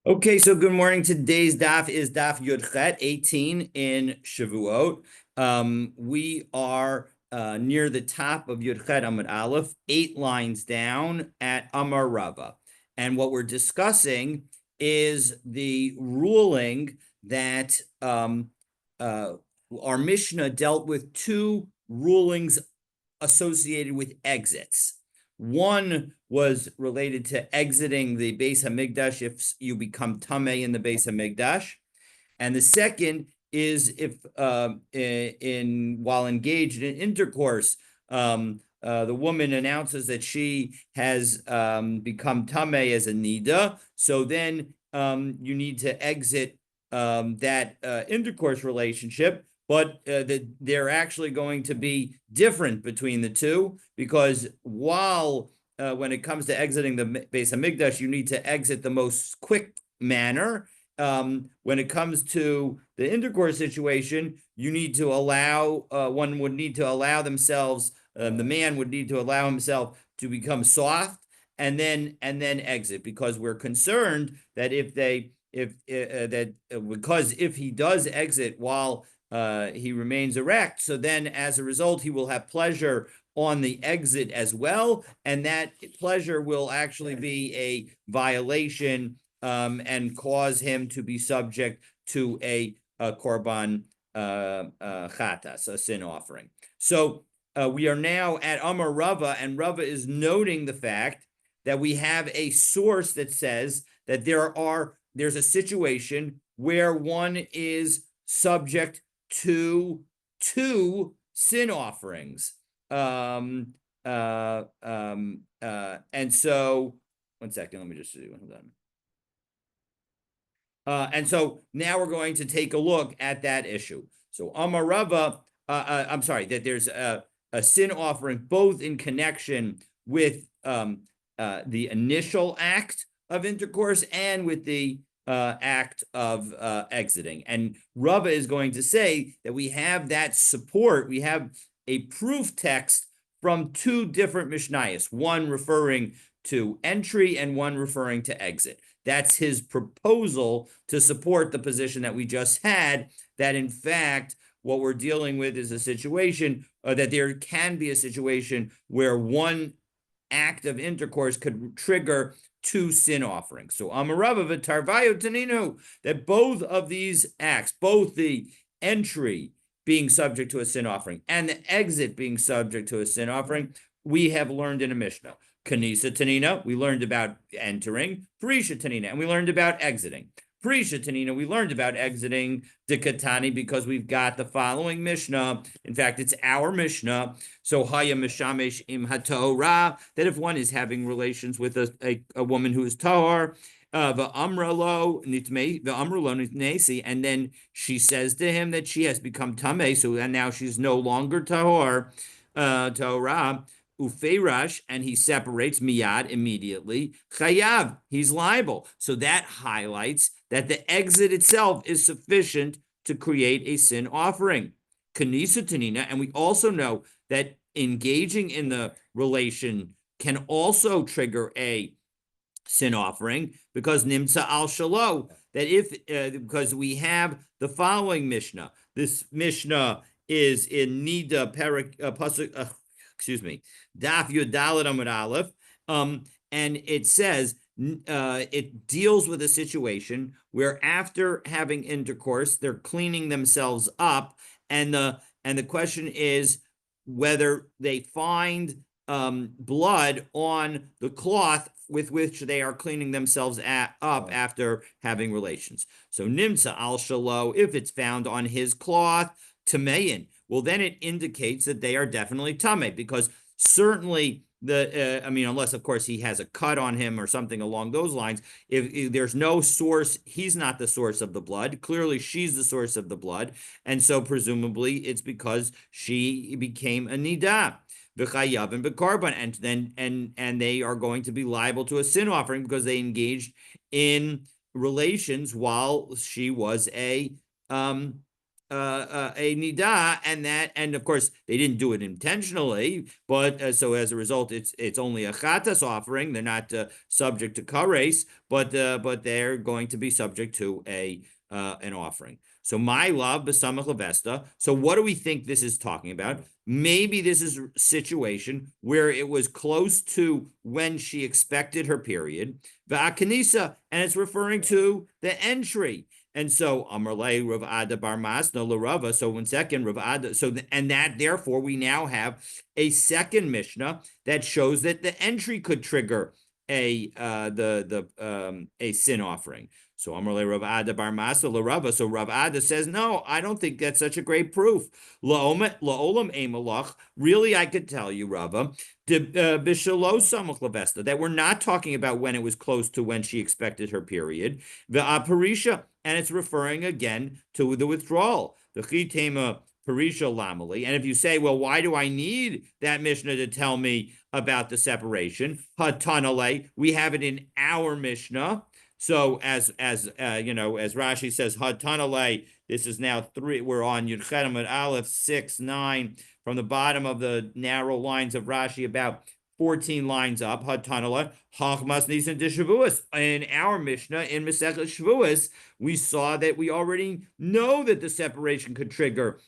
Okay, so good morning. Today's daf is daf Yudchet 18 in Shevuot. We are near the top of Yudchet Amud Aleph, 8 lines down at Amar Rava. And what we're discussing is the ruling that our Mishnah dealt with two rulings associated with exits. One was related to exiting the Beis Hamikdash if you become tamei in the Beis Hamikdash, and the second is if in while engaged in intercourse, the woman announces that she has become tamei as a nida. So then you need to exit that intercourse relationship, but they're actually going to be different between the two, because while when it comes to exiting the Beis Hamikdash, you need to exit the most quick manner. When it comes to the intercourse situation, you need to allow, one would need to allow themselves, the man would need to allow himself to become soft and then exit, because we're concerned that because if he does exit while he remains erect, so then as a result he will have pleasure on the exit as well, and that pleasure will actually be a violation and cause him to be subject to a korban chatas, a sin offering. So we are now at Amar Rava, and Rava is noting the fact that we have a source that says that there's a situation where one is subject to two sin offerings. And so, one second, let me just see. Hold on. And so now we're going to take a look at that issue. So Amar Rava, I'm sorry, that there's a sin offering both in connection with the initial act of intercourse and with the act of exiting. And Rava is going to say that we have that support, we have a proof text from two different Mishnayos, one referring to entry and one referring to exit. That's his proposal to support the position that we just had, that in fact, what we're dealing with is a situation that there can be a situation where one act of intercourse could trigger two sin offerings. So Amarava v'tarvayo taninu, that both of these acts, both the entry being subject to a sin offering and the exit being subject to a sin offering, we have learned in a Mishnah. Kanisa Tanina, we learned about entering. Parisha Tanina, and we learned about exiting. Parisha Tanina, we learned about exiting Dikatani because we've got the following Mishnah. In fact, it's our Mishnah. So Haya Mishamesh im HaTorah, that if one is having relations with a woman who is Tahor, the Amralo Nitmesi, and then she says to him that she has become Tameh, so and now she's no longer Tahor, Torah. Ufeirash, and he separates miyad immediately. Chayav, he's liable. So that highlights that the exit itself is sufficient to create a sin offering. Kanisa Tanina, and we also know that engaging in the relation can also trigger a sin offering, because nimtza al shalo, that if because we have the following Mishnah. This Mishnah is in Nida Perik Pasuk, excuse me, Daf Yudalit Amud Aleph, and it says it deals with a situation where after having intercourse, they're cleaning themselves up, and the question is whether they find blood on the cloth with which they are cleaning themselves up after having relations. So nimsa al shalo, if it's found on his cloth, tameyin, well, then it indicates that they are definitely tame, because certainly unless of course he has a cut on him or something along those lines. If there's no source, he's not the source of the blood. Clearly, she's the source of the blood, and so presumably it's because she became a nida. And they are going to be liable to a sin offering because they engaged in relations while she was a a nida, and of course they didn't do it intentionally, but so as a result, it's only a chatas offering. They're not subject to kares, but they're going to be subject to an offering. So my love, besamach levesta. So what do we think this is talking about? Maybe this is a situation where it was close to when she expected her period, va'akanisa, and it's referring to the entry. And so Amarle Rav Ada Bar Masna Larava. So 1 second, Rav Ada. So and that therefore we now have a second Mishnah that shows that the entry could trigger a sin offering. So Amarle Rav Ada Bar Masna Larava. So Rav Ada says, no, I don't think that's such a great proof. La'olam Emalach. Really, I could tell you, Rava, that we're not talking about when it was close to when she expected her period. The aparisha, and it's referring again to the withdrawal. The chitema parisha lamali. And if you say, well, why do I need that Mishnah to tell me about the separation? Hatanale, we have it in our Mishnah. So as Rashi says, Hatanale, this is now 3. We're on Yud Chetamid Aleph 6, 9. From the bottom of the narrow lines of Rashi, about 14 lines up, Hatanala, Hachmas Nisan de Shevuos. In our Mishnah, in Masechet Shevuos, we saw that we already know that the separation could trigger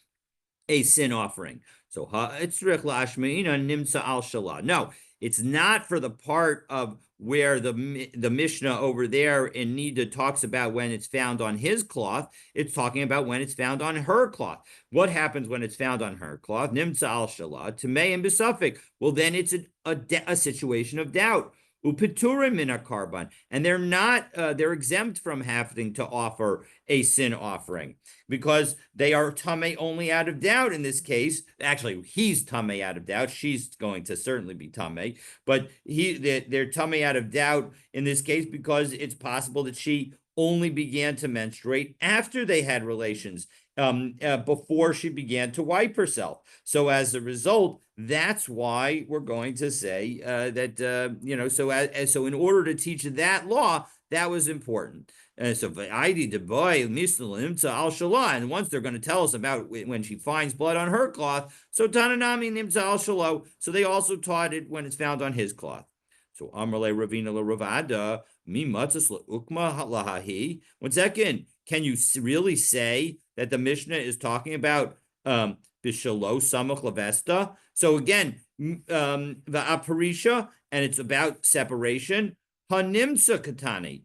a sin offering. So, Ha'etzrich Lashmeina Nimsa al Shalah. No, it's not for the part of where the Mishnah over there in Nida talks about when it's found on his cloth. It's talking about when it's found on her cloth. What happens when it's found on her cloth? Nimtza al shalah, tamei and besafik. Well, then it's a situation of doubt. Upiturim in a carbon, and they're not, they're exempt from having to offer a sin offering because they are tamei only out of doubt in this case. Actually, he's tamei out of doubt. She's going to certainly be tamei, but they're tamei out of doubt in this case because it's possible that she only began to menstruate after they had relations, before she began to wipe herself. So as a result, that's why we're going to say that so in order to teach that law, that was important. So al shalah, and once they're going to tell us about when she finds blood on her cloth, so tananami nimtza al shalah. So they also taught it when it's found on his cloth. So Amrle Ravina la Ravada mi matzas la ukma lahahi. 1 second, can you really say that the Mishnah is talking about bishalo samach lavesta? So again, the aparisha, and it's about separation. Hanimsa katani.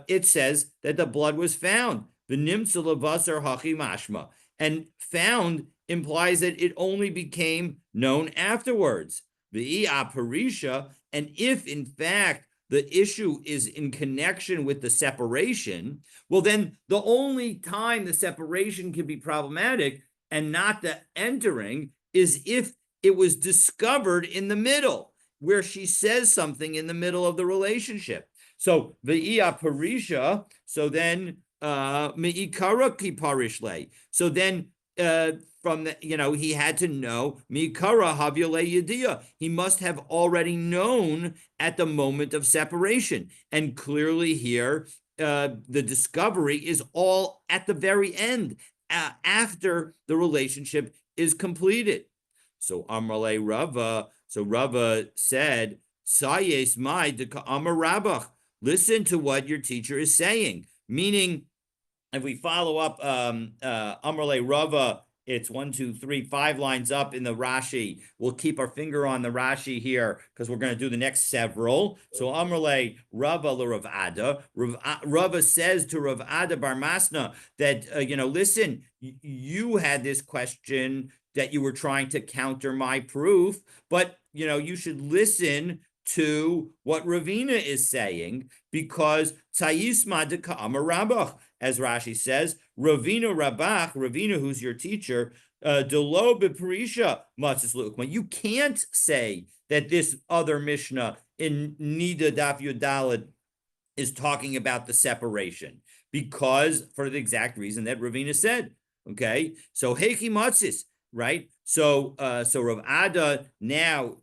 It says that the blood was found. The nimsa lavasar hachi mashma, and found implies that it only became known afterwards. The aparisha, and if in fact the issue is in connection with the separation, well, then the only time the separation can be problematic and not the entering is if it was discovered in the middle, where she says something in the middle of the relationship. So the parisha, so then me'ikara ki parishle. So then from the, he had to know mikara havyale yediyah. He must have already known at the moment of separation. And clearly here, the discovery is all at the very end, after the relationship is completed. So Amrle Rava, so Rava said, Sayes mai de Amar Rabach. Listen to what your teacher is saying. Meaning, if we follow up Amrle Rava, it's 1, 2, 3, 5 lines up in the Rashi. We'll keep our finger on the Rashi here because we're going to do the next several. So Amrle Rava le Rav Ada. Rava says to Rav Ada Bar Masna that, listen, you had this question that you were trying to counter my proof, but, you should listen to what Ravina is saying, because Tzayisma de Ka'amar Rabach, as Rashi says, Ravina, who's your teacher, Delo beparisha matzis leukma. You can't say that this other Mishnah in Nida Daf Yudalad is talking about the separation, because for the exact reason that Ravina said. Okay, so Heiki matzis, right? So Rav Ada now,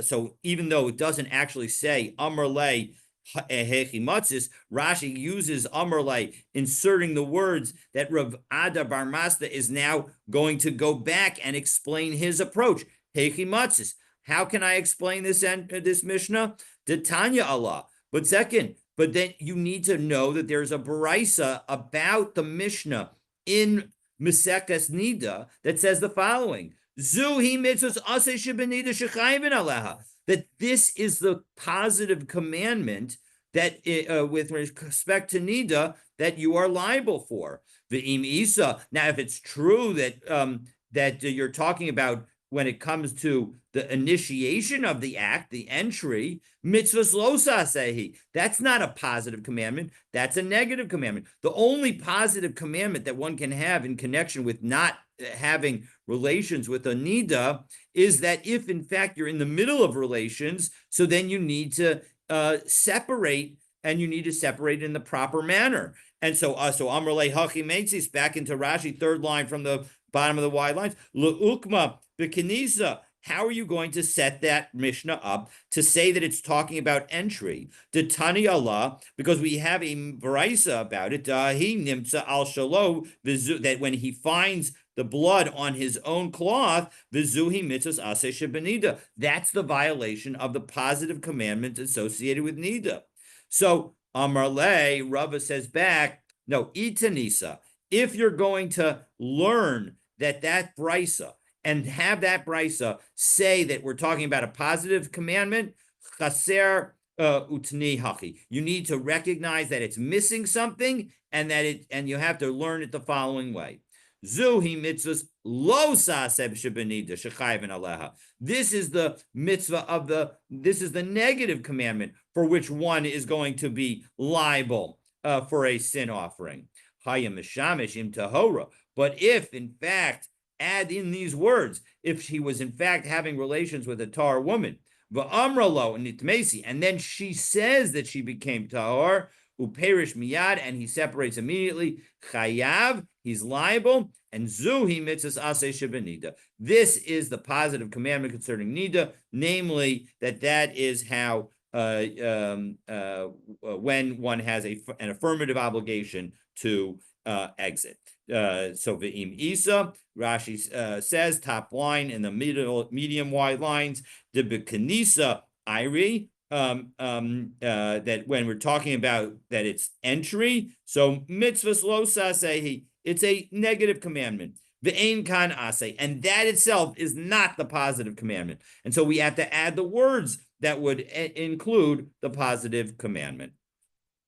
so even though it doesn't actually say Amrle Rashi uses Amrle, inserting the words that Rav Ada Bar Masda is now going to go back and explain his approach. Hechimatzis. How can I explain this Mishnah? The Tanya Allah. But second, but then you need to know that there's a baraisa about the Mishnah in Meseches Nida that says the following: Zuhi mitzvos aseh shebenida shechayvin aleha. That this is the positive commandment that, with respect to Nida, that you are liable for. The im isa. Now, if it's true that that you're talking about when it comes to the initiation of the act, the entry, mitzvahs lo sasehi. That's not a positive commandment. That's a negative commandment. The only positive commandment that one can have in connection with not having relations with a nida is that if, in fact, you're in the middle of relations, so then you need to separate, and you need to separate in the proper manner. And so Amrle Hachi Meitzis, back into Rashi, third line from the bottom of the wide lines, Le'ukma B'Kenisa. How are you going to set that Mishnah up to say that it's talking about entry? The Tani Allah, because we have a Baraisa about it, he nimtza al shalo, that when he finds the blood on his own cloth, vizuhi mitzvahs aseh shebenida. That's the violation of the positive commandment associated with nida. So Amarle, Rava says back, no, itanisa. If you're going to learn that brisa and have that brisa say that we're talking about a positive commandment, chaser utni haki. You need to recognize that it's missing something, and you have to learn it the following way. Zuhi mitzvahs lo saseb shebenida shechayven aleha. This is the mitzvah this is the negative commandment for which one is going to be liable for a sin offering. Hayam mishamish im tahora. But if, in fact, add in these words, if she was in fact having relations with a tar woman, va'amralo nitmesi, and then she says that she became tahor, uperish miyad, and he separates immediately, chayav, he's liable, and zuhi mitzvahs aseh shebenida. This is the positive commandment concerning nida, namely that is how when one has an affirmative obligation to exit. So Ve'im Isa, Rashi says, top line in the medium wide lines, the Bekanisa Iri, that when we're talking about that it's entry, so mitzvahs lo sasehi, it's a negative commandment. Ve'ein kan aseh, and that itself is not the positive commandment. And so we have to add the words that would include the positive commandment.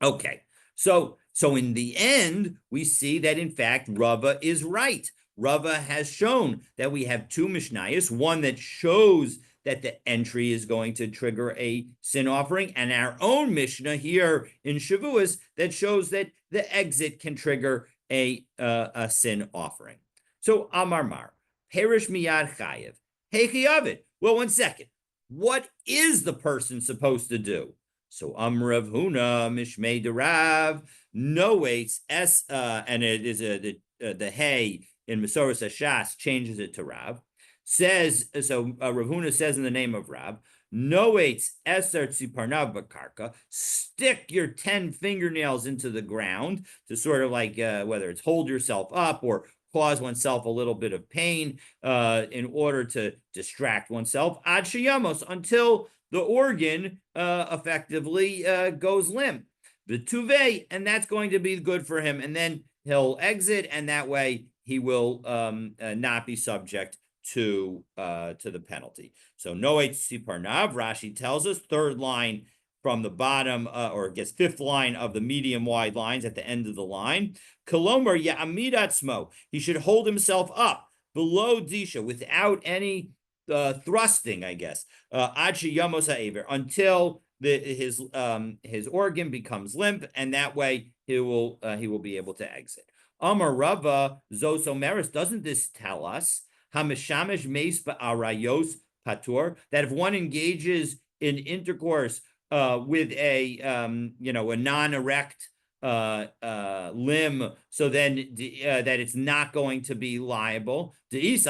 Okay, so in the end, we see that, in fact, Rava is right. Rava has shown that we have two Mishnayos, one that shows that the entry is going to trigger a sin offering, and our own Mishnah here in Shevuot that shows that the exit can trigger a sin offering. So Amar Mar, Perish Miyad Chayev, Hechiyavid. Well, 1 second. What is the person supposed to do? So Rav Huna Mishmei Derav noates and it is the Hey in Masoras Hashas changes it to Rav. Says so. Rav Huna says in the name of Rav, noates eser tziparnav bakarka. Stick your 10 fingernails into the ground to sort of like whether it's hold yourself up or cause oneself a little bit of pain in order to distract oneself. Ad sheyamos, until the organ effectively goes limp. The tuve, and that's going to be good for him. And then he'll exit, and that way he will not be subject to the penalty. So noet siparnav, Rashi tells us, third line from the bottom, or I guess fifth line of the medium wide lines at the end of the line. Kolomer ya'amid atzmo, he should hold himself up below disha without any thrusting, I guess, achi yamos ha'ever, until his organ becomes limp, and that way he will be able to exit. Amar Rava Zos Omeris, doesn't this tell us hamishamish meis ba'arayos patur, that if one engages in intercourse with a non-erect limb, so then that it's not going to be liable, because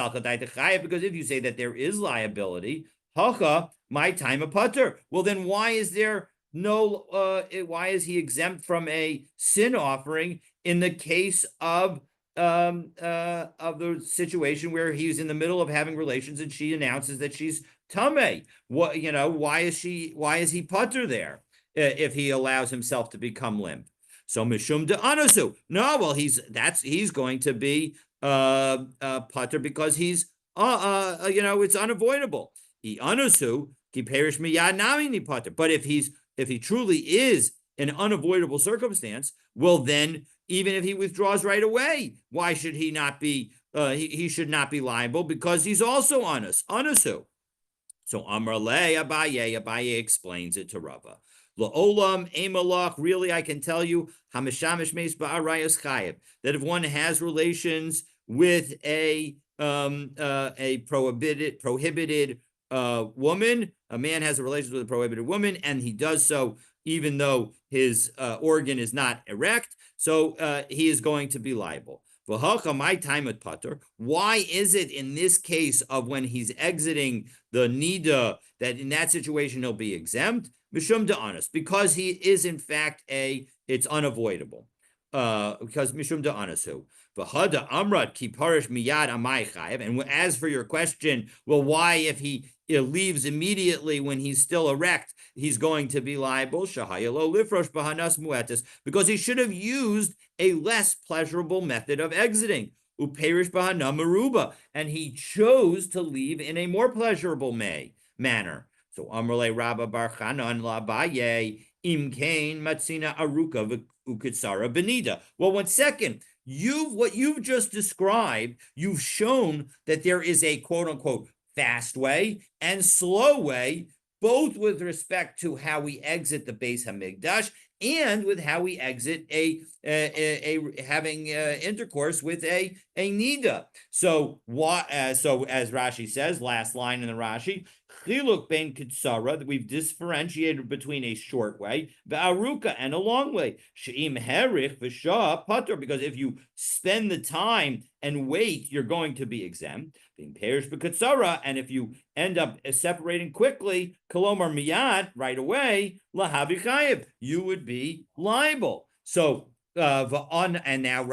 if you say that there is liability, hacha, my time of putter, well then why is there no, why is he exempt from a sin offering in the case of the situation where he's in the middle of having relations and she announces that she's tamei? What, why is he putter there if he allows himself to become limp? So mishum de anasu. No, well, he's going to be putter because he's it's unavoidable. He anasu ki perish miyad nami ni putter. But if he truly is an unavoidable circumstance, well then, even if he withdraws right away, why should he not be? He should not be liable because he's also anasu. So Amar Le Abaye explains it to Rava. La'olam emalach. Really, I can tell you hamishamish meis ba'arayas chayev, that if one has relations with a prohibited woman, a man has a relationship with a prohibited woman, and he does so even though his organ is not erect, so he is going to be liable. My time at putter. Why is it in this case of when he's exiting the nida that in that situation he'll be exempt? Mishum de honest, because he is in fact it's unavoidable. Because mishum de anasu. V'hada amrat ki parish miyad amai chayev. And as for your question, well, why if he leaves immediately when he's still erect, he's going to be liable? Shahayalo lifrosh bahanas muetis, because he should have used a less pleasurable method of exiting. Uperish bahana maruba, and he chose to leave in a more pleasurable manner. So Amrle Rabba Bar Chanan La Baye Imkain Matsina Aruka Ukitsara Benida. Well, 1 second. What you've just described, you've shown that there is a quote unquote fast way and slow way, both with respect to how we exit the Beis Hamikdash and with how we exit having intercourse with a nida. So so as Rashi says, last line in the Rashi, chiluk ben kitsara, that we've differentiated between a short way, v'aruka, and a long way. She'im herich v'shah patur, because if you spend the time and wait, you're going to be exempt. Being perish b'kitsara, and if you end up separating quickly, kolomar miyad, right away, lahavi chayev, you would be liable. So and now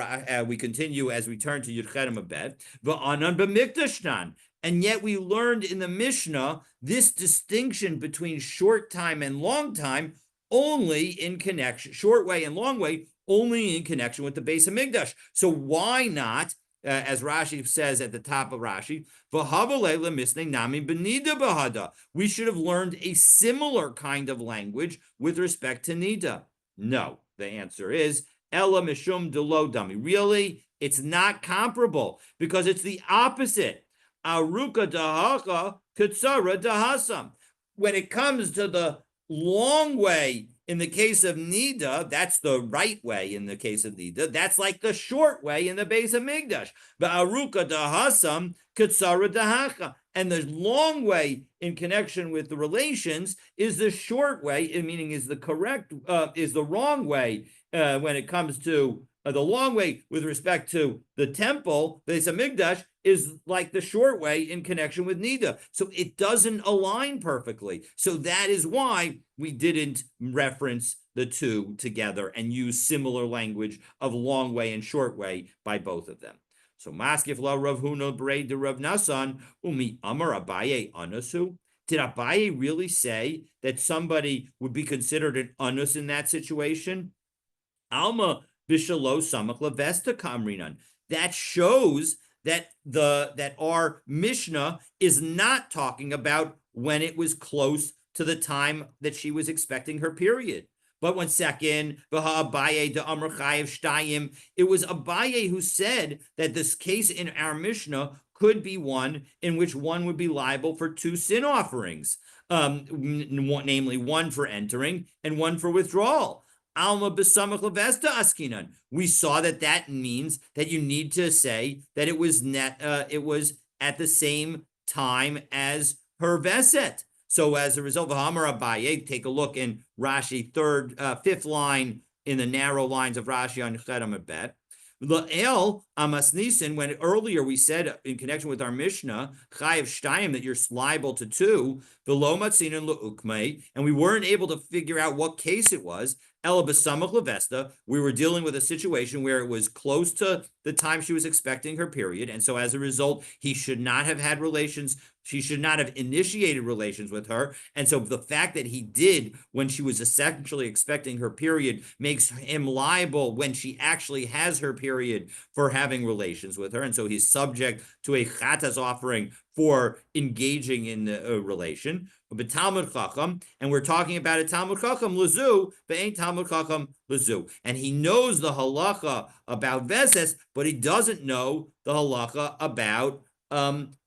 we continue as we turn to Yudchet Amabed. V'anan b'mikdashnan. And yet we learned in the Mishnah this distinction between short time and long time only in connection, short way and long way, only in connection with the Beis Hamikdash. So why not, as Rashi says at the top of Rashi, we should have learned a similar kind of language with respect to Nida. No, the answer is Ella Mishum Delo Dami. Really, it's not comparable because it's the opposite. Aruka dahacha kutsara dahasam. When it comes to the long way in the case of Nida, that's the right way in the case of Nida. That's like the short way in the Beis Hamikdash. But Aruka dahasam kutsara dahacha. And the long way in connection with the relations is the short way, meaning is the wrong way when it comes to the long way with respect to the temple, the Beis Hamikdash, is like the short way in connection with Nida. So it doesn't align perfectly. So that is why we didn't reference the two together and use similar language of long way and short way by both of them. So Maskif la Rav Huna Brei de Rav Nasan Umi Amar Abaye Anasu. Did Abaye really say that somebody would be considered an anus in that situation? Alma Bishalo Samach Lavesta Kamrinan. That shows that our Mishnah is not talking about when it was close to the time that she was expecting her period. But 1 second, it was Abaye who said that this case in our Mishnah could be one in which one would be liable for 2 sin offerings, namely one for entering and one for withdrawal. Alma b'samach levesta askinan. We saw that means that you need to say that it was at the same time as her veset. So as a result, V'hamar Abaye, take a look in Rashi, fifth line in the narrow lines of Rashi on Yudchet Amabed. La'el amas nisin, when earlier we said in connection with our Mishnah, chayav shtayim, that you're liable to two, v'lo matzinin le'ukmei, and we weren't able to figure out what case it was. Ela b'samach levesta, we were dealing with a situation where it was close to the time she was expecting her period, and so as a result, he should not have had relations. She should not have initiated relations with her. And so the fact that he did when she was essentially expecting her period makes him liable when she actually has her period for having relations with her. And so he's subject to a chatas offering for engaging in a relation. But Talmud Chacham, and we're talking about a Talmud Chacham Lazu, but ain't Talmud Chacham Lazu. And he knows the halacha about Veses, but he doesn't know the halacha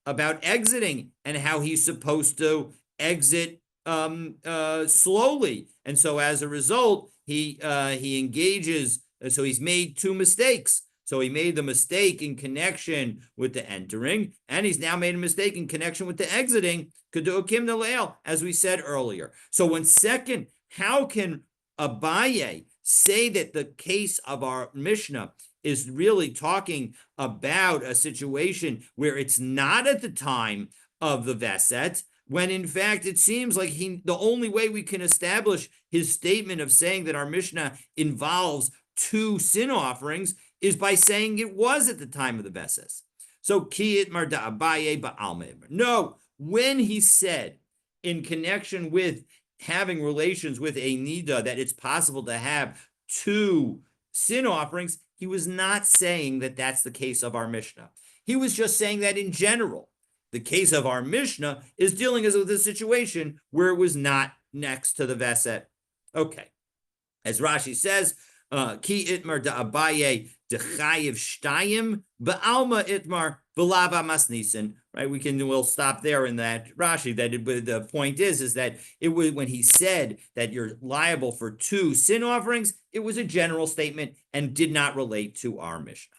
about exiting and how he's supposed to exit slowly. And so as a result, he engages. So he's made two mistakes. So he made the mistake in connection with the entering, and he's now made a mistake in connection with the exiting, as we said earlier. So second, how can Abaye say that the case of our Mishnah is really talking about a situation where it's not at the time of the Veset, when in fact it seems like the only way we can establish his statement of saying that our Mishnah involves two sin offerings is by saying it was at the time of the Veses. So ki itmar da Abaye ba'alma. No, when he said in connection with having relations with a nida that it's possible to have two sin offerings, he was not saying that that's the case of our Mishnah. He was just saying that in general. The case of our Mishnah is dealing with a situation where it was not next to the Veset. Okay. As Rashi says, ki itmar da Abaye dechayiv shtayim ba'alma itmar v'lava masnisen. Right, we'll stop there in that Rashi. The point is that it was when he said that you're liable for two sin offerings, it was a general statement and did not relate to our Mishnah.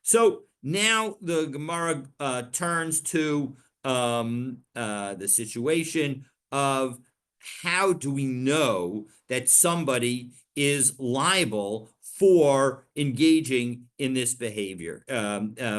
So now the Gemara turns to the situation of how do we know that somebody is liable for engaging in this behavior,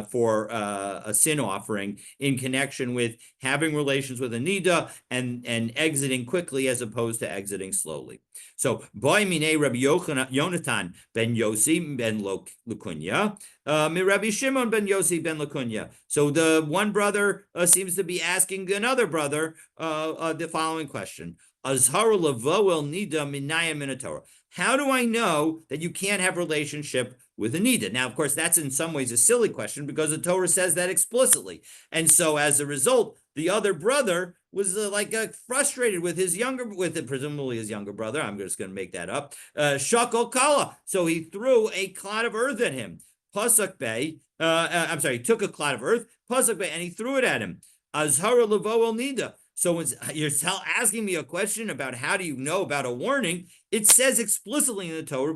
for a sin offering in connection with having relations with a nida and exiting quickly as opposed to exiting slowly. So, boy mine Rabbi Yonatan ben Yossi ben Lukunya, Rabbi Shimon ben Yossi ben Lukunya. So the one brother seems to be asking another brother the following question: Azhar lavoel nida minayim min Torah. How do I know that you can't have relationship with a nida? Now, of course, that's in some ways a silly question because the Torah says that explicitly. And so as a result, the other brother was frustrated with presumably his younger brother. I'm just going to make that up. Shakol kala. So he threw a clod of earth at him. Pasuk Bey, he took a clod of earth, Pasuk Bey, and he threw it at him. Azhara levo el nida. So when you're asking me a question about how do you know about a warning, it says explicitly in the Torah,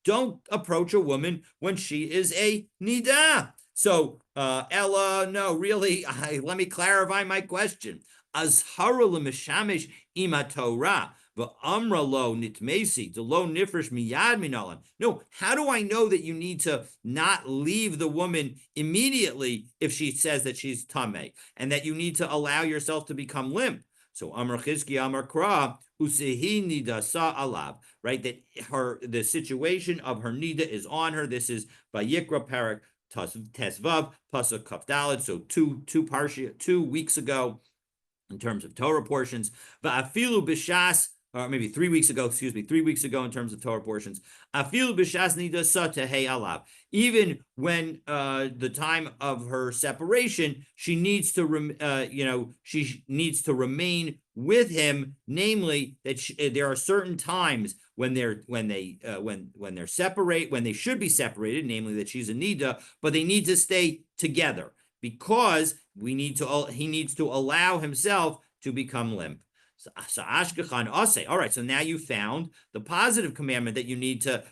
don't approach a woman when she is a nida. So, Ella, no, really, let me clarify my question. Azhara l'mishamish ima Torah. No, how do I know that you need to not leave the woman immediately if she says that she's tameh, and that you need to allow yourself to become limp? So Amar Chizki Amar Kra Usehi Nida Sa Alav, right? That the situation of her nida is on her. This is Vayikra Parak Tesvav Pasuk Kaf Daled. So two weeks ago, in terms of Torah portions, Va'afilu B'shas. Or maybe 3 weeks ago, in terms of Torah portions. Even when the time of her separation, she needs to remain with him. Namely, that there are certain times when they should be separated. Namely, that she's a nida, but they need to stay together because he needs to allow himself to become limp. So Ashkechan Ase. All right, so now you found the positive commandment that you need to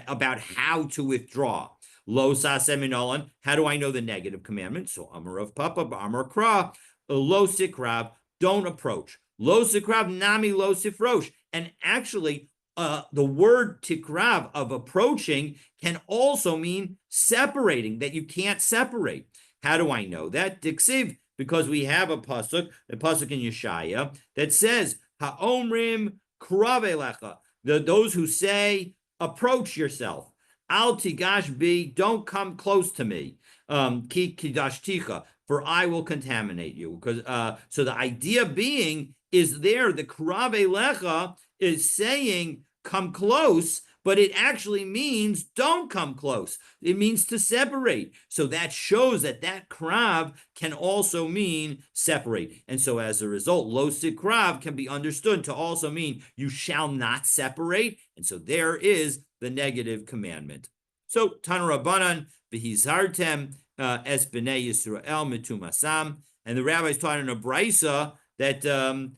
about how to withdraw. Lo Saseminolan. How do I know the negative commandment? So Amar of Papa, Amar Kra, Lo Sikrav, don't approach. Lo Sikrav Nami Lo Sifrosh. And actually, the word tikrav of approaching can also mean separating, that you can't separate. How do I know that? Diksiv, because we have a pasuk in Yeshaya that says, Ha'omrim kravelecha, those who say, approach yourself. Al tigash bi, don't come close to me. Ki kidashticha, for I will contaminate you. Because so the idea being is there, the kravelecha is saying come close, but it actually means don't come close. It means to separate. So that shows that krav can also mean separate. And so as a result, lo krav can be understood to also mean you shall not separate. And so there is the negative commandment. So Tanu Rabbanan v'hizartem es b'nei Yisrael mitumasam. And the rabbis taught in a brisa that so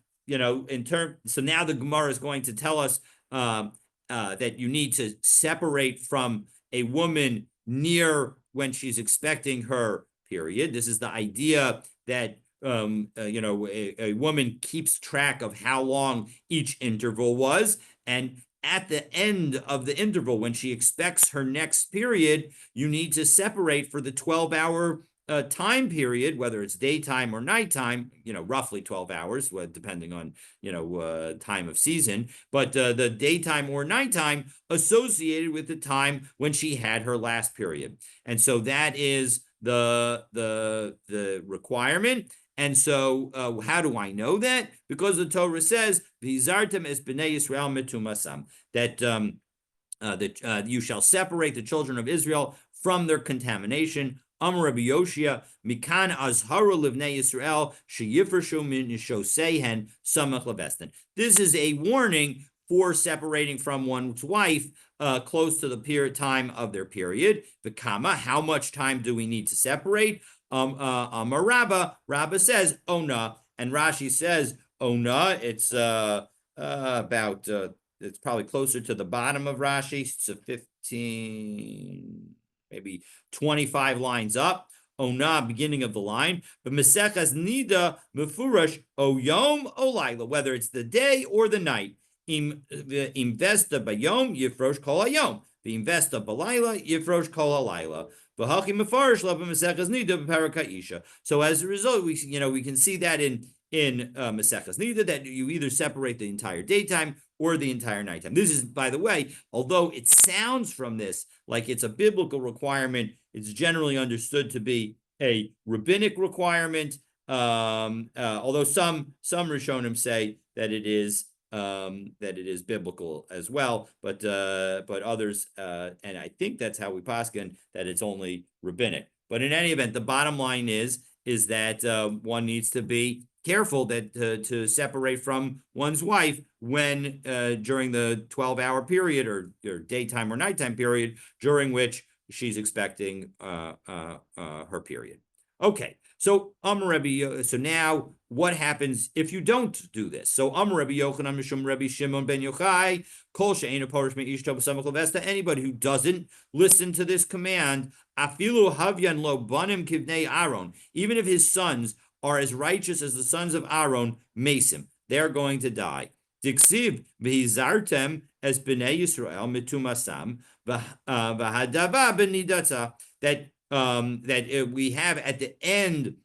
now the Gemara is going to tell us that you need to separate from a woman near when she's expecting her period. This is the idea that a woman keeps track of how long each interval was, and at the end of the interval, when she expects her next period, you need to separate for the 12-hour time period, whether it's daytime or nighttime, roughly 12 hours, depending on, time of season, but the daytime or nighttime associated with the time when she had her last period. And so that is the requirement. And so how do I know that? Because the Torah says, "V'hizartem es b'nei Yisrael mitumasam," that you shall separate the children of Israel from their contamination. Amar Rabbi Yoshia, Mikan azharu livnei Yisrael sheyifreshu min shoseihen samach levesten. This is a warning for separating from one's wife close to the period time of their period. V'kama, how much time do we need to separate? Amar Rabba says ona, and Rashi says ona. It's about it's probably closer to the bottom of Rashi. It's a 15, maybe 25 lines up. Ona, beginning of the line. But Meseches Nida Mefurash O Yom O Laila, whether it's the day or the night. Investa bayom yifrosh kol hayom. Investa balayla yifrosh kol halayla. So as a result, we can see that in Maseches Nida, that you either separate the entire daytime or the entire nighttime. This is, by the way, although it sounds from this like it's a biblical requirement, it's generally understood to be a rabbinic requirement. Although some Rishonim say that it is biblical as well, but others, and I think that's how we paskin, that it's only rabbinic. But in any event, the bottom line is that one needs to be careful that to separate from one's wife when during the 12-hour period or daytime or nighttime period during which she's expecting her period. Okay, so so now what happens if you don't do this? So Rabbi Yochanan Mishum Rabbi Shimon ben Yochai Kol she'einu porish me'ishto b'samach levesta. Anybody who doesn't listen to this command, afilu havyan lo banim kivnei Aaron, even if his sons are as righteous as the sons of Aaron, mesim, they're going to die. Diksiv v'hizartem es b'nei Yisrael mitumasam v'hadava b'nidata, that we have at the end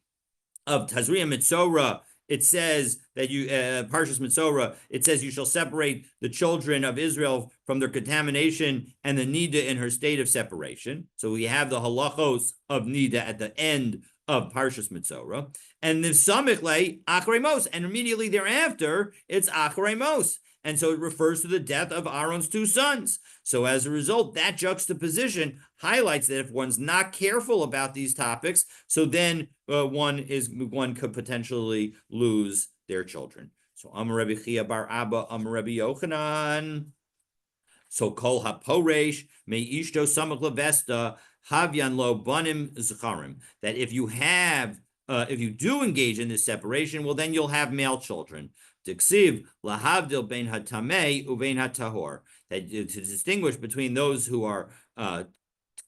of Tazria Mitzorah, it says that you, Parshas Mitzorah, it says you shall separate the children of Israel from their contamination and the Nida in her state of separation. So we have the halachos of Nida at the end of Parshas Mitzorah. And the Samichle, Achrei Mos, and immediately thereafter, it's Achrei Mos. And so it refers to the death of Aaron's two sons. So as a result, that juxtaposition highlights that if one's not careful about these topics, so then one could potentially lose their children. So Amar Rabbi Chia bar Abba, Amar Rabbi Yochanan. So Kol HaPoresh Me Ishto Samach Levesta Havyan Lo Banim Zacharim. That if you do engage in this separation, well, then you'll have male children. Diksiv lahavdil bein hatamei ubein hatahor, that to distinguish between those who are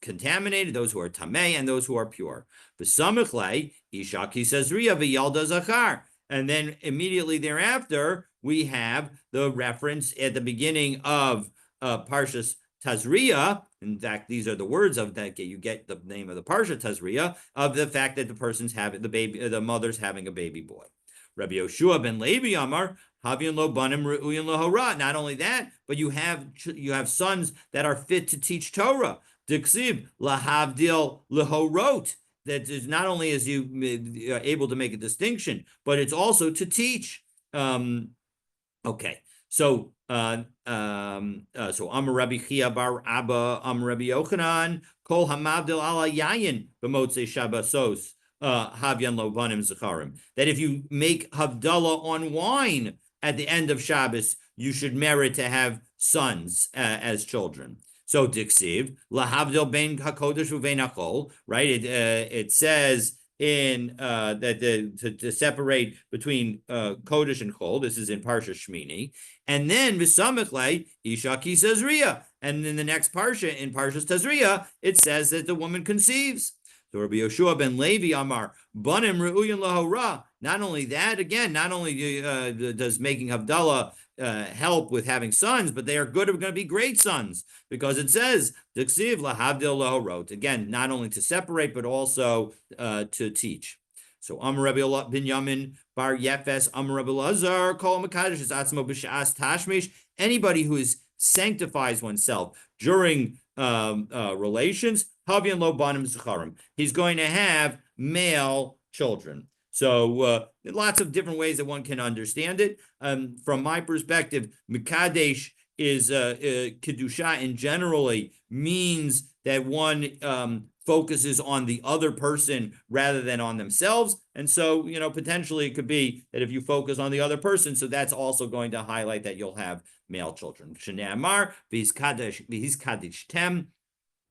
contaminated, those who are tamei, and those who are pure. V'samichlei isha ki sezriya v'yalda zachar, and then immediately thereafter, we have the reference at the beginning of Parshas Tazria. In fact, these are the words of that you get the name of the Parsha Tazria, of the fact that the person's having the mother's having a baby boy. Rabbi Yoshua ben Levi Amar, Havian lo banim re'uyin lahora. Not only that, but you have sons that are fit to teach Torah. Diksiv lahavdil lehorot. That is not only is you able to make a distinction, but it's also to teach. Okay, so Amar Rabbi Chia bar Abba, Amar Rabbi Yochanan, Kol Hamavdil ala Yayin b'motzei Shabbosos. Havyan lo banim zecharim. That if you make havdalah on wine at the end of Shabbos, you should merit to have sons as children. So diksiv lahavdil bein hakodesh uvein hachol. Right? It says in that to separate between kodesh and chol. This is in Parsha Shmini, and then v'samichlei isha ki Tazria. And in the next parsha, in Parshas Tazria, it says that the woman conceives. So Rabbi Yoshua ben Levi Amar, Banim Re'uyin Lahora. Not only that, again, not only does making Havdalah help with having sons, but they are going to be great sons, because it says, Diksiv Lahavdil Lahorot. Again, not only to separate, but also to teach. So Amar Rabbi Binyamin Bar Yefes, Amar Rabbi Lazar, Kol Makadosh is Atzmo B'Shas Tashmish. Anybody who sanctifies oneself during relations, Havian lo banim zecharim. He's going to have male children. So lots of different ways that one can understand it. From my perspective, Mikadesh is kedusha, and generally means that one focuses on the other person rather than on themselves. And so, potentially it could be that if you focus on the other person, so that's also going to highlight that you'll have male children. Shnei Amar, v'his kadesh tem.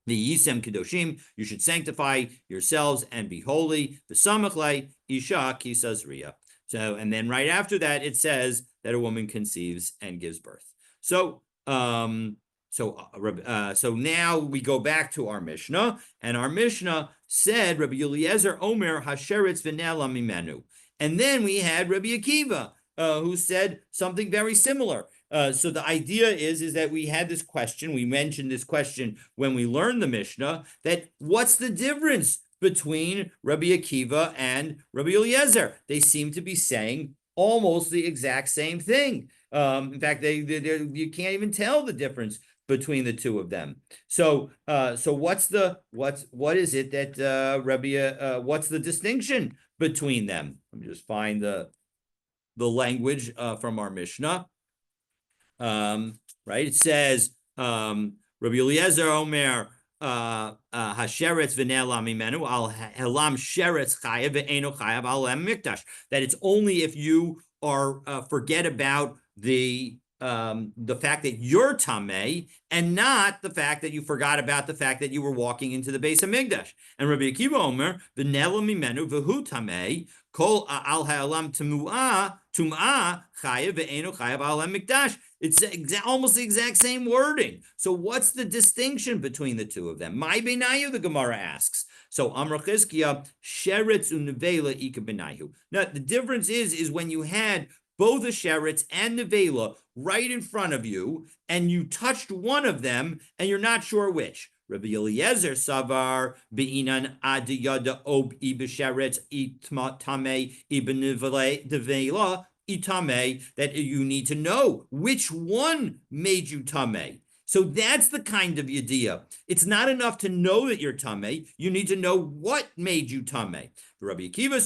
The Yisem Kedoshim, you should sanctify yourselves and be holy. The Samachlei Isha Ki Tazria. So, and then right after that, it says that a woman conceives and gives birth. So now we go back to our Mishnah, and our Mishnah said, Rabbi Eliezer Omer Hasheretz V'nela Mimenu. And then we had Rabbi Akiva, who said something very similar. So the idea is that we had this question, we mentioned this question when we learned the Mishnah, that what's the difference between Rabbi Akiva and Rabbi Eliezer? They seem to be saying almost the exact same thing. In fact, you can't even tell the difference between the two of them. So what is it that what's the distinction between them? Let me just find the language from our Mishnah. Right? It says, Rabbi Eliezer Omer, Hasheretz v'nela mimenu al helam sheretz chayav ve'eno chayav al mikdash. That it's only if you are forget about the fact that you're tamei, and not the fact that you forgot about the fact that you were walking into the base of Migdash. And Rabbi Akiva Omer v'nela mimenu v'hu tamei kol al ha'elam tum'ah chayav ve'eno chayav al mikdash. It's almost the exact same wording. So what's the distinction between the two of them? My benayu, the Gemara asks. So Amar Chizkiya, sheretz unevela ika benayu. Now the difference is when you had both a sheretz and nevela right in front of you, and you touched one of them, and you're not sure which. Rabbi Eliezer savar beinan adiyada ob ibesheretz itmame ibenevela itame, that you need to know which one made you tame. So that's the kind of idea. It's not enough to know that you're tame. You need to know what made you tame. Rabbi Akiva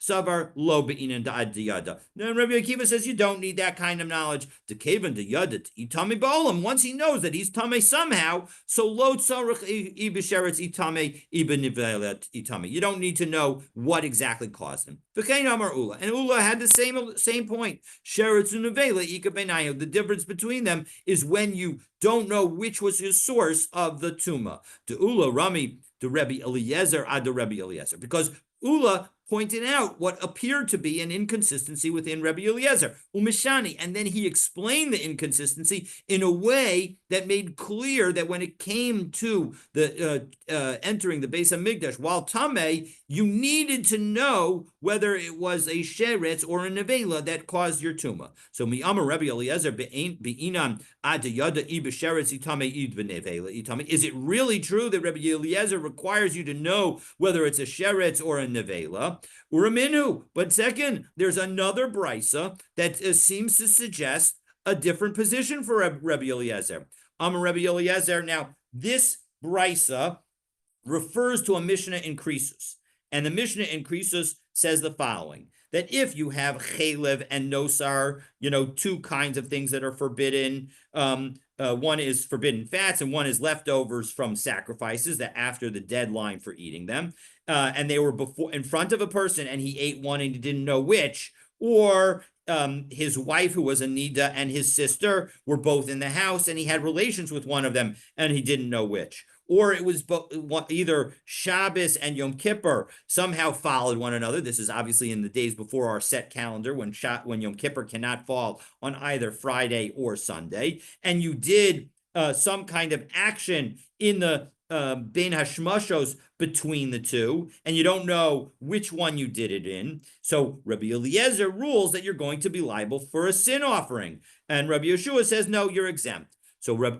savar lo be'inan da'adiyada. Now Rabbi Akiva says you don't need that kind of knowledge. To kevan da'yada itame ba'olam. Once he knows that he's tame somehow, so lo tzarich ibesheretz itame ibenivelet itame. You don't need to know what exactly caused him. V'chein amar Ula, and Ula had the same point. Sheretz unevela ika benayu. The difference between them is when you don't know which was your source of the tuma. To Ula Rami, to Rabbi Eliezer, ad Rabbi Eliezer, because Ula pointed out what appeared to be an inconsistency within Rabbi Eliezer, Umishani, and then he explained the inconsistency in a way that made clear that when it came to the entering the Beis Hamikdash while Tameh, you needed to know whether it was a sheretz or a nevela that caused your tuma. So mi'amar Rabbi Eliezer be'inam ad yada I b'sheretz itame id b'nevela itame. Is it really true that Rabbi Eliezer requires you to know whether it's a sheretz or a nevela? Uraminu. But second, there's another brisa that seems to suggest a different position for Rabbi Eliezer. Rabbi Eliezer. Now, this brisa refers to a Mishnah in Krisus. And the Mishnah in Krisus says the following, that if you have chalev and nosar, two kinds of things that are forbidden, one is forbidden fats and one is leftovers from sacrifices that after the deadline for eating them, and they were before in front of a person and he ate one and he didn't know which, or his wife, who was a nida, and his sister were both in the house and he had relations with one of them and he didn't know which. Or it was either Shabbos and Yom Kippur somehow followed one another. This is obviously in the days before our set calendar when Yom Kippur cannot fall on either Friday or Sunday. And you did some kind of action in the Bein Hashmashos between the two, and you don't know which one you did it in. So Rabbi Eliezer rules that you're going to be liable for a sin offering. And Rabbi Yeshua says, no, you're exempt. So Rabbi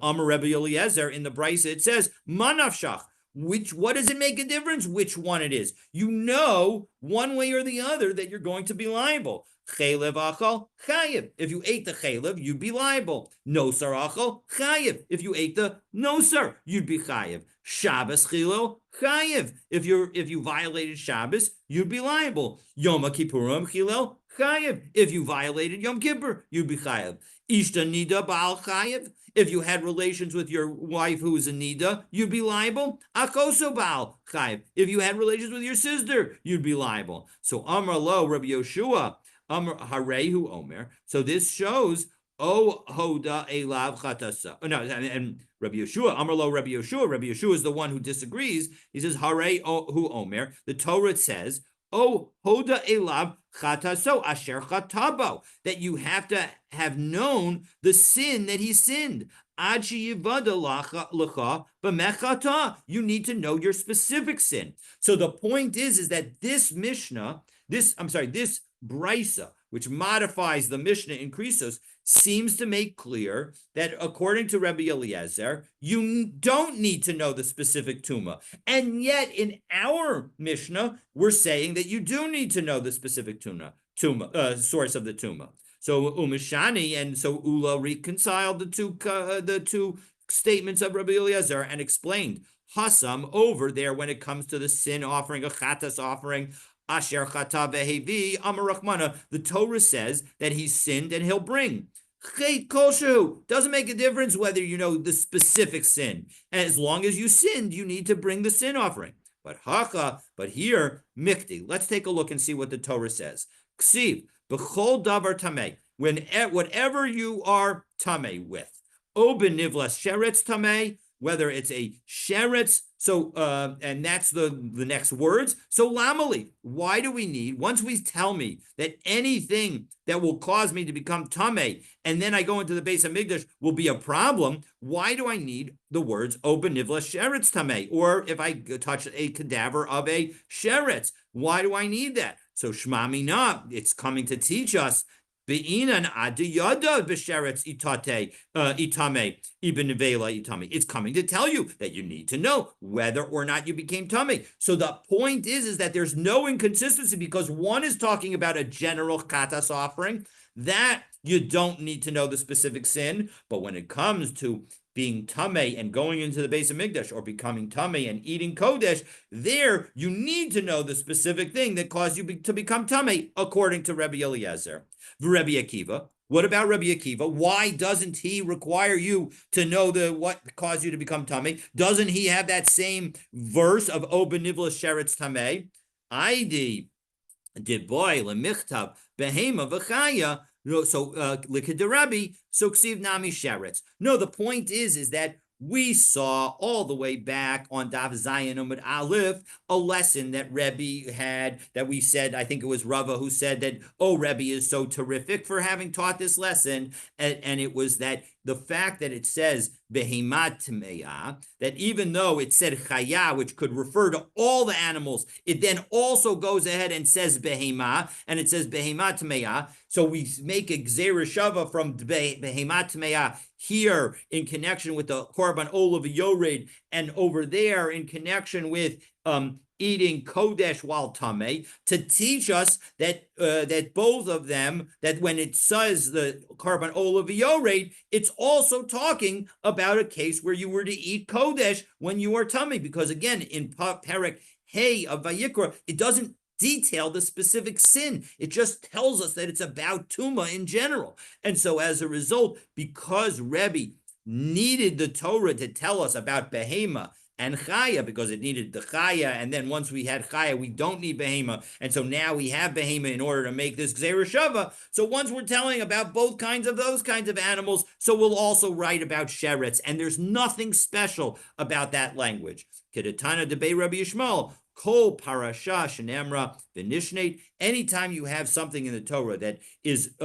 Eliezer in the Brisa, it says, Manafshach. What does it make a difference which one it is? You know one way or the other that you're going to be liable. Chalev achal, chayiv. If you ate the chalev, you'd be liable. Nosar achal, chayiv. If you ate the nosar, you'd be chayiv. Shabbos chilo, chayiv. If you violated Shabbos, you'd be liable. Yom Kippurim chilo, chayiv. If you violated Yom Kippur, you'd be chayiv. Ishta nida baal chayiv. If you had relations with your wife who is a nida, you'd be liable. Akoso baal chayiv. If you had relations with your sister, you'd be liable. So Amar lo Rabbi Yoshua, Amar harehu omer. So this shows O hoda elav chatasa. No, and Rabbi Yeshua, Amar lo Rabbi Yeshua. Rabbi Yeshua is the one who disagrees. He says harehu omer. The Torah says O hoda elav chataso asher chatabo, that you have to have known the sin that he sinned. You need to know your specific sin. So the point is that this Mishnah, this Brisa, which modifies the Mishnah in Krisos, seems to make clear that according to Rabbi Eliezer, you don't need to know the specific tuma. And yet in our Mishnah, we're saying that you do need to know the specific source of the tuma. So Umishani, and so Ula reconciled the two statements of Rabbi Eliezer and explained Hasam over there when it comes to the sin offering, a chatas offering. Asher chata vehevi amar Rachmana. The Torah says that he sinned and he'll bring. Chet koshu. Doesn't make a difference whether you know the specific sin. And as long as you sinned, you need to bring the sin offering. But here, mikti. Let's take a look and see what the Torah says. Ksiv, b'chol davar tameh. Whatever you are tameh with. O benivlas sheretz tameh. Whether it's a sheretz, so and that's the next words. So lamali, why do we need, once we tell me that anything that will cause me to become tameh, and then I go into the Beis Hamikdash will be a problem, why do I need the words o benivla sheretz tameh? Or if I touch a cadaver of a sheretz, why do I need that? So shma mina, it's coming to teach us it's coming to tell you that you need to know whether or not you became tummy. So the point is that there's no inconsistency, because one is talking about a general katas offering that you don't need to know the specific sin, but when it comes to being tameh and going into the Beis Hamikdash, or becoming tameh and eating kodesh, there you need to know the specific thing that caused you to become tameh, according to Rabbi Eliezer. Rabbi Akiva. What about Rabbi Akiva? Why doesn't he require you to know what caused you to become tameh? Doesn't he have that same verse of O benivla sheretz tameh? Aidi diboy lemichtav behema v'chaya. So likid Rabbi, so ksiv nami sheretz. No, the point is that we saw all the way back on Daf Zayin Amud Aleph a lesson that Rebbe had, that we said, I think it was Rava who said that, oh, Rebbe is so terrific for having taught this lesson. And it was that the fact that it says behemat tmeya, that even though it said chaya, which could refer to all the animals, it then also goes ahead and says behema, and it says behemat tmeya. So we make a gzera shava from behemat tmeya here in connection with the korban olav yored, and over there in connection with eating kodesh while tameh, to teach us that that both of them, that when it says the korban olav yored, it's also talking about a case where you were to eat kodesh when you are tameh, because again in Perek Hey of Vayikra, it doesn't detail the specific sin. It just tells us that it's about tuma in general. And so as a result, because Rebbe needed the Torah to tell us about behema and chaya, because it needed the chaya, and then once we had chaya, we don't need behema, and so now we have behema in order to make this gzera shava. So once we're telling about both kinds of those kinds of animals, so we'll also write about sheretz, and there's nothing special about that language. Kedetana debei Rabbi Yishmael, Kol parasha shenemra v'nishneit. Anytime you have something in the Torah that is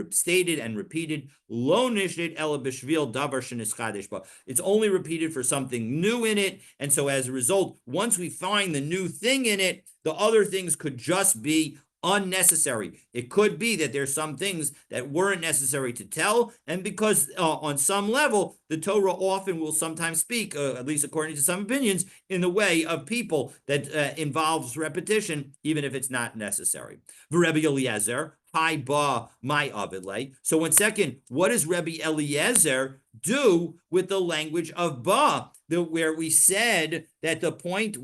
stated and repeated, lo nishneit ela b'shvil davar shenischadesh ba. It's only repeated for something new in it, and so as a result, once we find the new thing in it, the other things could just be unnecessary. It could be that there's some things that weren't necessary to tell, and because on some level, the Torah often will sometimes speak, at least according to some opinions, in the way of people that involves repetition, even if it's not necessary. Rebbe Eliezer, hi ba my avidle. So one second, what does Rebbe Eliezer do with the language of ba, where we said that the point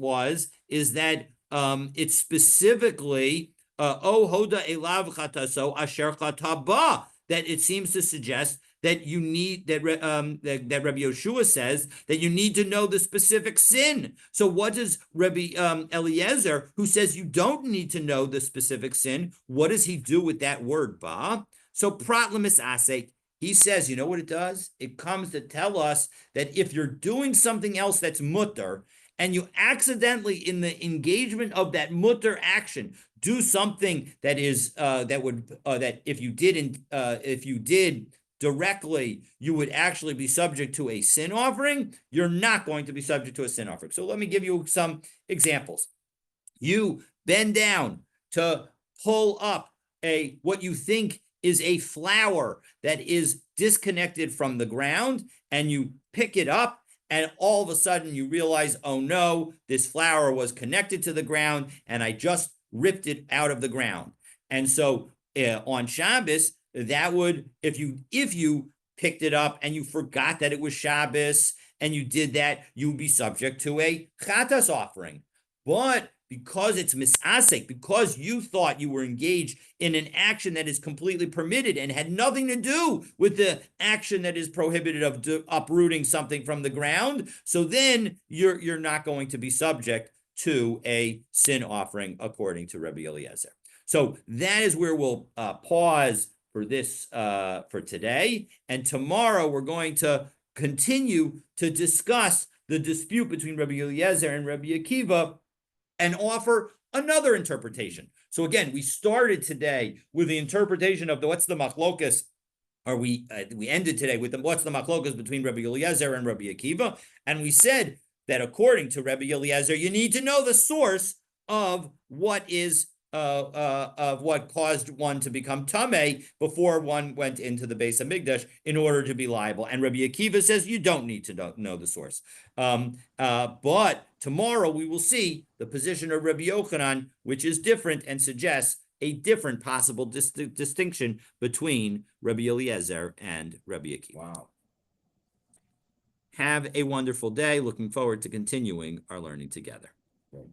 is that it's specifically oh hoda elav chataso asher chataba, that it seems to suggest that you need that that Rabbi Yoshua says that you need to know the specific sin. So what does Rabbi Eliezer, who says you don't need to know the specific sin, what does he do with that word ba? So pratlamis asek, he says, you know what it does? It comes to tell us that if you're doing something else that's mutter, and you accidentally, in the engagement of that mutter action, do something that is that if you did directly, you would actually be subject to a sin offering. You're not going to be subject to a sin offering. So let me give you some examples. You bend down to pull up what you think is a flower that is disconnected from the ground, and you pick it up, and all of a sudden you realize, oh no, this flower was connected to the ground, and I just ripped it out of the ground. And so on Shabbos, that would, if you picked it up and you forgot that it was Shabbos and you did that, you would be subject to a chatas offering. But because it's misasek, because you thought you were engaged in an action that is completely permitted and had nothing to do with the action that is prohibited of uprooting something from the ground, so then you're not going to be subject to a sin offering according to Rabbi Eliezer. So that is where we'll pause for this for today, and tomorrow we're going to continue to discuss the dispute between Rabbi Eliezer and Rabbi Akiva and offer another interpretation. So again, we started today with the interpretation of what's the machlokas, or we ended today with what's the machlokas between Rabbi Eliezer and Rabbi Akiva, and we said that according to Rabbi Eliezer, you need to know the source of what is of what caused one to become tameh before one went into the Beis Hamikdash in order to be liable. And Rabbi Akiva says you don't need to know the source. But tomorrow we will see the position of Rabbi Yochanan, which is different and suggests a different possible distinction between Rabbi Eliezer and Rabbi Akiva. Wow. Have a wonderful day. Looking forward to continuing our learning together. Okay.